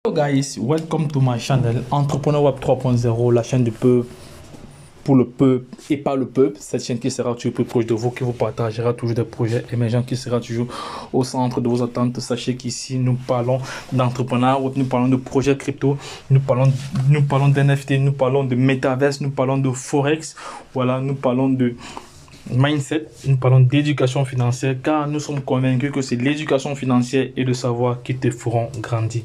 Hello guys, welcome to my channel Entrepreneur Web 3.0, la chaîne du peuple, pour le peuple et par le peuple. Cette chaîne qui sera toujours plus proche de vous, qui vous partagera toujours des projets émergents, qui sera toujours au centre de vos attentes. Sachez qu'ici nous parlons d'entrepreneuriat, nous parlons de projets crypto, nous parlons d'NFT, nous parlons de Metaverse, nous parlons de Forex, voilà, nous parlons de mindset, nous parlons d'éducation financière, car nous sommes convaincus que c'est l'éducation financière et le savoir qui te feront grandir.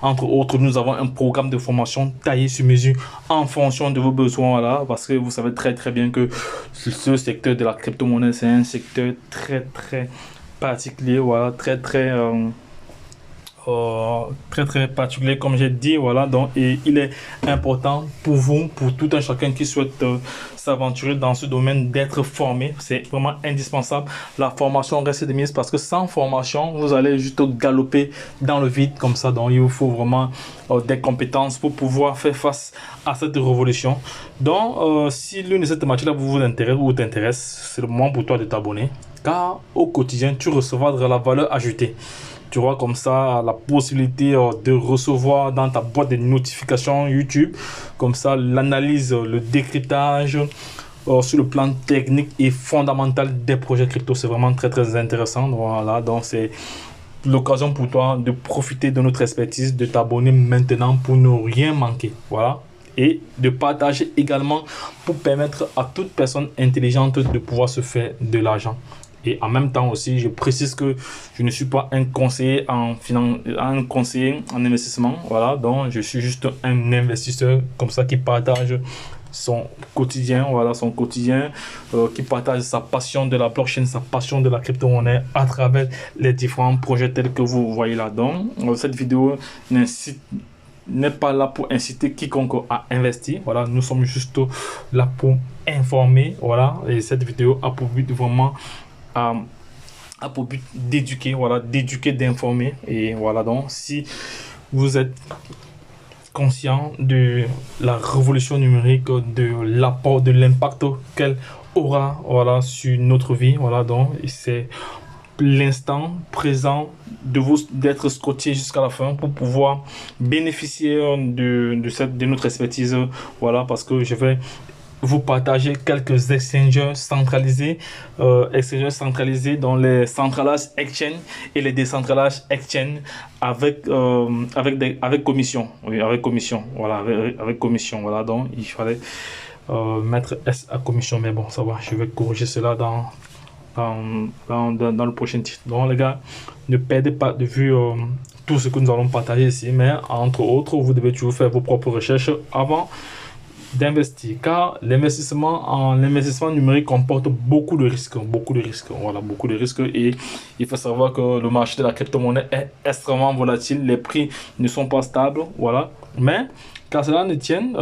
Entre autres, nous avons un programme de formation taillé sur mesure en fonction de vos besoins, voilà, parce que vous savez très bien que ce secteur de la crypto-monnaie, c'est un secteur très particulier, voilà, très particulier, comme j'ai dit, voilà. Donc, et il est important pour vous, pour tout un chacun qui souhaite s'aventurer dans ce domaine, d'être formé. C'est vraiment indispensable. La formation reste de mise, parce que sans formation, vous allez juste galoper dans le vide comme ça. Donc il vous faut vraiment des compétences pour pouvoir faire face à cette révolution. Donc si l'une de ces thématiques-là vous intéresse ou t'intéresse, c'est le moment pour toi de t'abonner, car au quotidien tu recevras de la valeur ajoutée. Tu auras comme ça la possibilité de recevoir dans ta boîte de notifications YouTube, comme ça, l'analyse, le décryptage sur le plan technique et fondamental des projets crypto. C'est vraiment très intéressant. Voilà, donc c'est l'occasion pour toi de profiter de notre expertise, de t'abonner maintenant pour ne rien manquer. Voilà. Et de partager également pour permettre à toute personne intelligente de pouvoir se faire de l'argent. Et en même temps aussi, je précise que je ne suis pas un conseiller en investissement. Voilà, donc je suis juste un investisseur comme ça qui partage son quotidien, voilà, son quotidien, qui partage sa passion de la blockchain, sa passion de la crypto-monnaie à travers les différents projets tels que vous voyez là. Donc, cette vidéo n'est pas là pour inciter quiconque à investir. Voilà, nous sommes juste là pour informer. Voilà, et cette vidéo a pour but vraiment a pour but d'éduquer, voilà, d'informer. Et voilà, donc si vous êtes conscient de la révolution numérique, de l'apport, de l'impact qu'elle aura, voilà, sur notre vie, voilà, donc c'est l'instant présent de vous d'être scotché jusqu'à la fin pour pouvoir bénéficier de notre expertise, voilà, parce que je vais vous partager quelques exchanges centralisés dans les centralized exchange et les decentralized exchange avec commission. Oui, avec commission. Voilà, avec commission. Voilà, donc il fallait mettre S à commission, mais bon, ça va, je vais corriger cela dans le prochain titre. Donc les gars, ne perdez pas de vue tout ce que nous allons partager ici, mais entre autres, vous devez toujours faire vos propres recherches avant d'investir, car l'investissement numérique comporte beaucoup de risques, voilà, beaucoup de risques. Et il faut savoir que le marché de la crypto-monnaie est extrêmement volatile, les prix ne sont pas stables, voilà. Mais car cela ne tienne,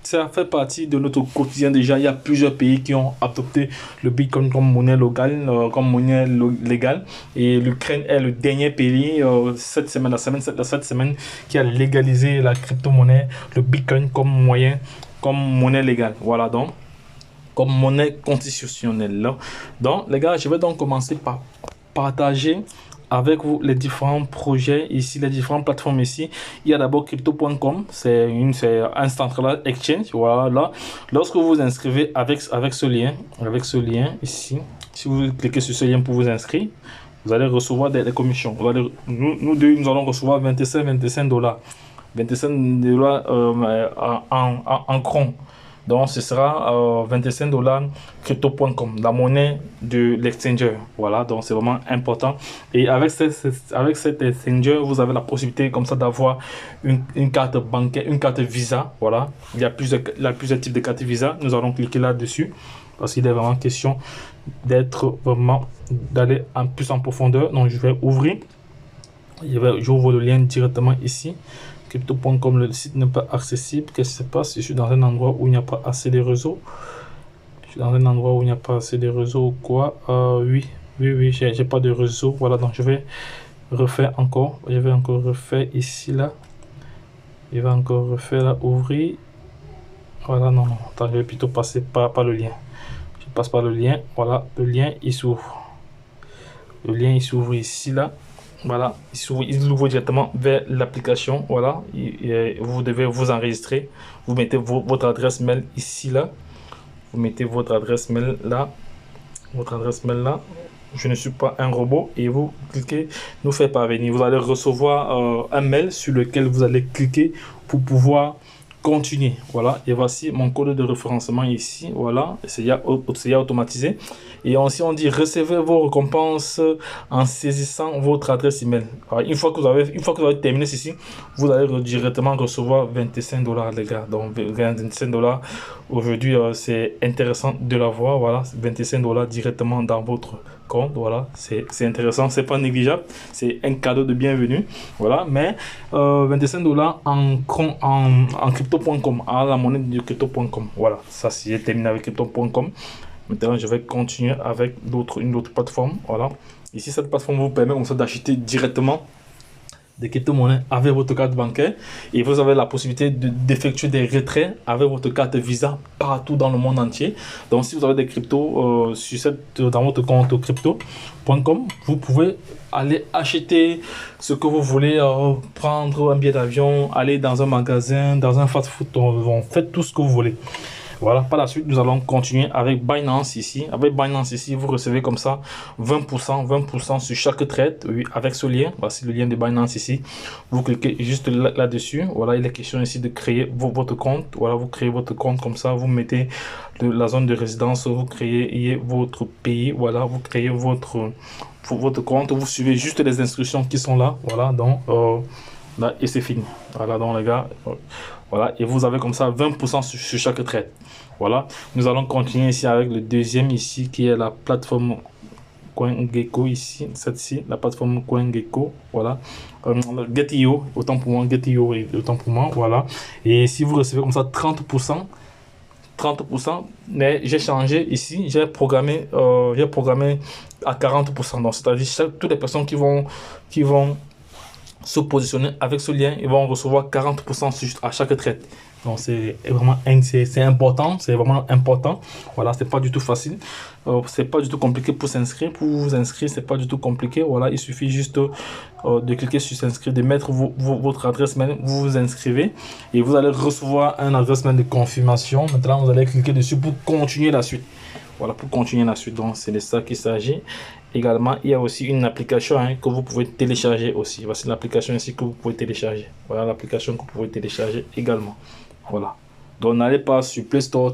ça fait partie de notre quotidien déjà. Il y a plusieurs pays qui ont adopté le Bitcoin comme monnaie légale, et l'Ukraine est le dernier pays cette semaine qui a légalisé la crypto-monnaie, le Bitcoin comme monnaie légale, voilà, donc comme monnaie constitutionnelle. Donc les gars, je vais donc commencer par partager avec vous les différents projets ici, les différentes plateformes ici. Il y a d'abord crypto.com, c'est un central exchange, voilà. Là, lorsque vous vous inscrivez avec ce lien ici, si vous cliquez sur ce lien pour vous inscrire, vous allez recevoir des commissions. Nous deux, nous allons recevoir 25 dollars en cron. Donc ce sera 25 dollars crypto.com, la monnaie de l'exchanger. Voilà, donc c'est vraiment important. Et avec cet exchanger, vous avez la possibilité comme ça d'avoir une carte bancaire, une carte Visa. Voilà, il y a plusieurs types de cartes Visa. Nous allons cliquer là-dessus parce qu'il est vraiment question d'aller plus en profondeur. Donc je vais ouvrir. J'ouvre le lien directement ici. Crypto.com, le site n'est pas accessible. Qu'est-ce qui se passe? Je suis dans un endroit où il n'y a pas assez de réseau. Ou quoi? Oui, j'ai pas de réseau. Voilà, donc je vais refaire encore. Je vais encore refaire ici, là. Je vais encore refaire là, ouvrir. Voilà, non. Attends, je vais plutôt passer par le lien. Je passe par le lien. Voilà, le lien, il s'ouvre. Le lien, il s'ouvre ici, là. Voilà, il ouvre directement vers l'application. Voilà, vous devez vous enregistrer. Vous mettez votre adresse mail ici, là. Vous mettez votre adresse mail là. Votre adresse mail là. Je ne suis pas un robot. Et vous cliquez, nous faire parvenir. Vous allez recevoir un mail sur lequel vous allez cliquer pour pouvoir continuer. Voilà, et voici mon code de référencement ici. Voilà, c'est automatisé. Et aussi on dit recevez vos récompenses en saisissant votre adresse email. Alors, une fois que vous avez terminé ceci, vous allez directement recevoir 25 $, les gars. Donc 25 $ aujourd'hui, c'est intéressant de l'avoir. Voilà, 25 $ directement dans votre compte. Voilà, c'est intéressant, c'est pas négligeable, c'est un cadeau de bienvenue. Voilà, mais 25 $ en crypto.com, à la monnaie de crypto.com. Voilà, ça c'est terminé avec crypto.com. Maintenant, je vais continuer avec une autre plateforme. Voilà, ici cette plateforme vous permet comme ça d'acheter directement des crypto-monnaies avec votre carte bancaire et vous avez la possibilité d'effectuer des retraits avec votre carte Visa partout dans le monde entier. Donc si vous avez des cryptos dans votre compte crypto.com, vous pouvez aller acheter ce que vous voulez, prendre un billet d'avion, aller dans un magasin, dans un fast-food, faites tout ce que vous voulez. Voilà, par la suite, nous allons continuer avec Binance ici. Avec Binance ici, vous recevez comme ça 20% sur chaque trade. Oui, avec ce lien, voici le lien de Binance ici. Vous cliquez juste là-dessus. Voilà, il est question ici de créer votre compte. Voilà, vous créez votre compte comme ça. Vous mettez la zone de résidence, vous créez votre pays. Voilà, vous créez votre compte. Vous suivez juste les instructions qui sont là. Voilà, donc là, et c'est fini. Voilà, donc les gars, voilà, et vous avez comme ça 20% sur chaque trade. Voilà, nous allons continuer ici avec le deuxième ici qui est la plateforme CoinGecko ici, celle-ci, la plateforme CoinGecko. Voilà, Get.io, autant pour moi, Get.io et autant pour moi. Voilà, et si vous recevez comme ça 30%, mais j'ai changé ici, j'ai programmé à 40%. Donc c'est-à-dire toutes les personnes qui vont se positionner avec ce lien, ils vont recevoir 40% à chaque trade. Donc c'est vraiment c'est important, c'est vraiment important. Voilà, c'est pas du tout facile, c'est pas du tout compliqué pour s'inscrire. Pour vous inscrire, c'est pas du tout compliqué. Voilà, il suffit juste de cliquer sur s'inscrire, de mettre votre adresse mail, vous vous inscrivez et vous allez recevoir un adresse mail de confirmation. Maintenant, vous allez cliquer dessus pour continuer la suite. Voilà, pour continuer la suite, donc c'est de ça qu'il s'agit. Également, il y a aussi une application que vous pouvez télécharger aussi. Voici l'application ici que vous pouvez télécharger. Voilà l'application que vous pouvez télécharger également. Voilà. Donc n'allez pas sur Play Store.